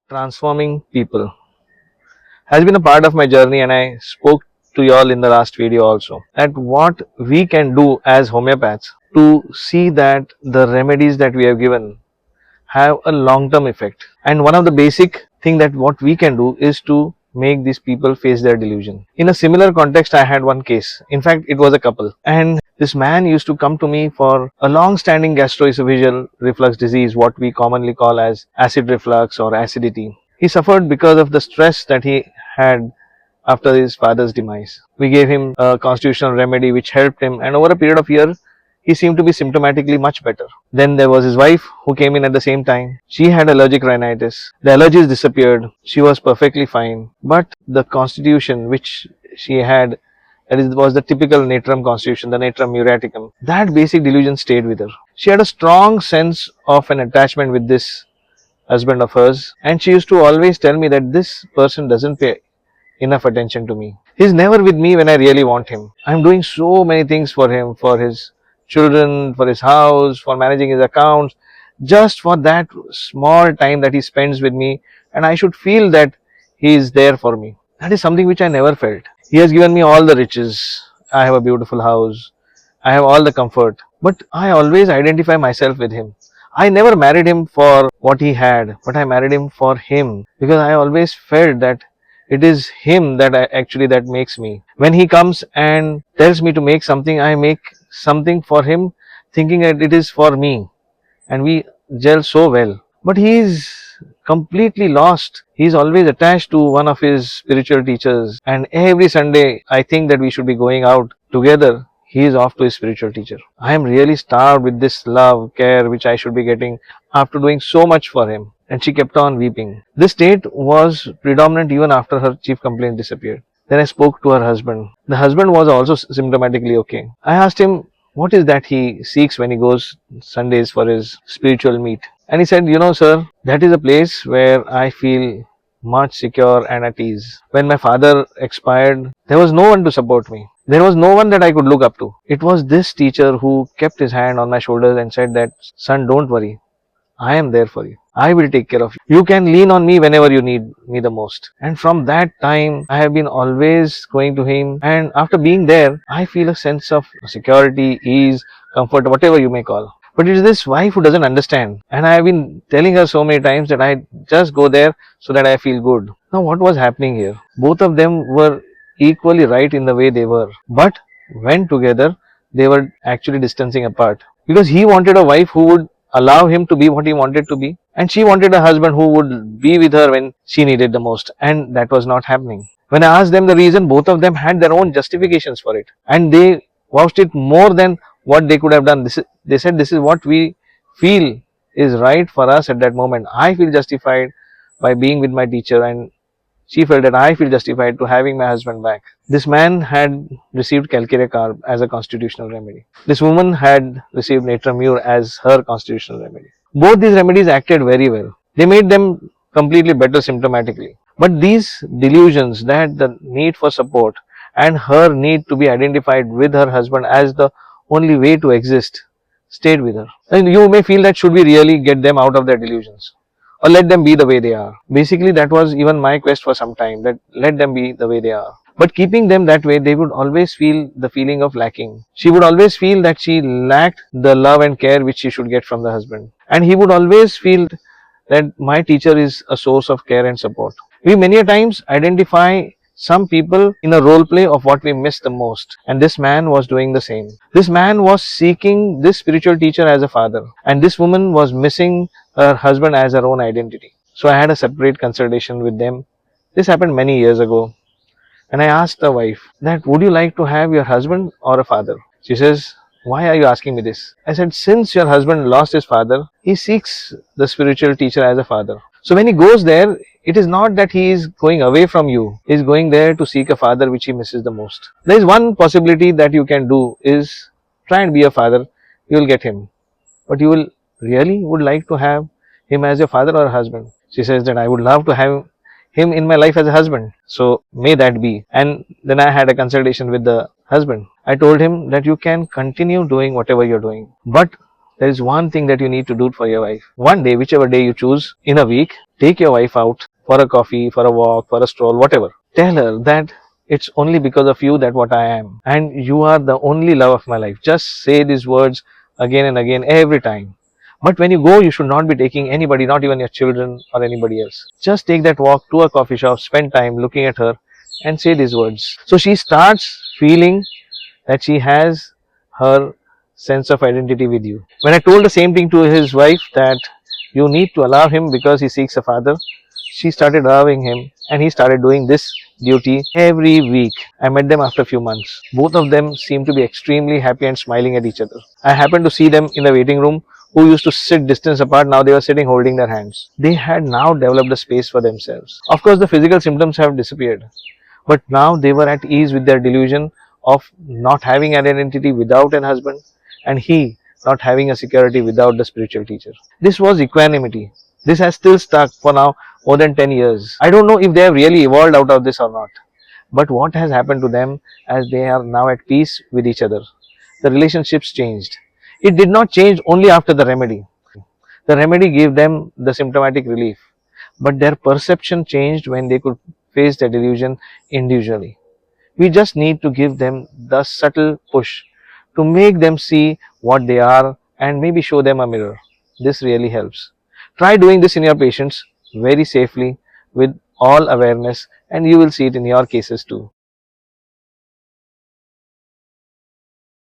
transforming people has been a part of my journey, and I spoke to you all in the last video also that what we can do as homeopaths to see that the remedies that we have given have a long term effect. And one of the basic thing that what we can do is to make these people face their delusion. In a similar context, I had one case. In fact, it was a couple, and this man used to come to me for a long standing gastroesophageal reflux disease, what we commonly call as acid reflux or acidity. He suffered because of the stress that he had after his father's demise. We gave him a constitutional remedy which helped him, and over a period of years he seemed to be symptomatically much better. Then there was his wife who came in at the same time. She had allergic rhinitis. The allergies disappeared. She was perfectly fine. But the constitution which she had, was the typical natrum constitution, the natrum muriaticum, that basic delusion stayed with her. She had a strong sense of an attachment with this husband of hers, and she used to always tell me that this person doesn't pay enough attention to me. He's never with me when I really want him. I'm doing so many things for him, for his children, for his house, for managing his accounts, just for that small time that he spends with me, and I should feel that he is there for me. That is something which I never felt. He has given me all the riches. I have a beautiful house. I have all the comfort. But I always identify myself with him. I never married him for what he had, but I married him for him, because I always felt that it is him that that makes me. When he comes and tells me to make something, I make something for him, thinking that it is for me, and we gel so well. But he is completely lost. He is always attached to one of his spiritual teachers, and every Sunday I think that we should be going out together. He is off to his spiritual teacher. I am really starved with this love, care which I should be getting after doing so much for him. And she kept on weeping. This state was predominant even after her chief complaint disappeared. Then I spoke to her husband. The husband was also symptomatically okay. I asked him what is that he seeks when he goes Sundays for his spiritual meet. And he said, sir, that is a place where I feel much secure and at ease. When my father expired, there was no one to support me. There was no one that I could look up to. It was this teacher who kept his hand on my shoulders and said that, son, don't worry. I am there for you. I will take care of you. You can lean on me whenever you need me the most. And from that time, I have been always going to him. And after being there, I feel a sense of security, ease, comfort, whatever you may call. But it is this wife who doesn't understand. And I have been telling her so many times that I just go there so that I feel good. Now what was happening here? Both of them were equally right in the way they were. But when together, they were actually distancing apart. Because he wanted a wife who would allow him to be what he wanted to be, and she wanted a husband who would be with her when she needed the most, and that was not happening. When I asked them the reason, both of them had their own justifications for it, and they vouched it more than what they could have done. They said this is what we feel is right for us at that moment. I feel justified by being with my teacher, and she felt that I feel justified to having my husband back. This man had received calcarea carb as a constitutional remedy. This woman had received natrum mur as her constitutional remedy. Both these remedies acted very well. They made them completely better symptomatically. But these delusions, that the need for support and her need to be identified with her husband as the only way to exist, stayed with her. And you may feel that should we really get them out of their delusions? Or let them be the way they are. Basically, that was even my quest for some time, that let them be the way they are. But keeping them that way, they would always feel the feeling of lacking. She would always feel that she lacked the love and care which she should get from the husband. And he would always feel that my teacher is a source of care and support. We many a times identify some people in a role play of what we miss the most. And this man was doing the same. This man was seeking this spiritual teacher as a father. And this woman was missing her husband as her own identity. So I had a separate consultation with them. This happened many years ago. And I asked the wife that, would you like to have your husband or a father? She says, why are you asking me this? I said, since your husband lost his father, he seeks the spiritual teacher as a father. So when he goes there, it is not that he is going away from you. He is going there to seek a father which he misses the most. There is one possibility that you can do is try and be a father. You will get him. But you will really would like to have him as your father or a husband? She says that I would love to have him in my life as a husband. So may that be. And then I had a consultation with the husband. I told him that you can continue doing whatever you're doing, but there is one thing that you need to do for your wife. One day, whichever day you choose in a week, take your wife out for a coffee, for a walk, for a stroll, whatever. Tell her that it's only because of you that what I am, and you are the only love of my life. Just say these words again and again every time. But when you go, you should not be taking anybody, not even your children or anybody else. Just take that walk to a coffee shop, spend time looking at her, and say these words. So she starts feeling that she has her sense of identity with you. When I told the same thing to his wife, that you need to allow him because he seeks a father, she started allowing him and he started doing this duty every week. I met them after a few months. Both of them seemed to be extremely happy and smiling at each other. I happened to see them in the waiting room, who used to sit distance apart. Now they were sitting holding their hands. They had now developed a space for themselves. Of course, the physical symptoms have disappeared, but now they were at ease with their delusion of not having an identity without an husband, and he not having a security without the spiritual teacher. This was equanimity. This has still stuck for now more than 10 years. I don't know if they have really evolved out of this or not. But what has happened to them as they are now at peace with each other? The relationships changed. It did not change only after the remedy. The remedy gave them the symptomatic relief, but their perception changed when they could face the delusion individually. We just need to give them the subtle push to make them see what they are and maybe show them a mirror. This really helps. Try doing this in your patients very safely with all awareness, and you will see it in your cases too.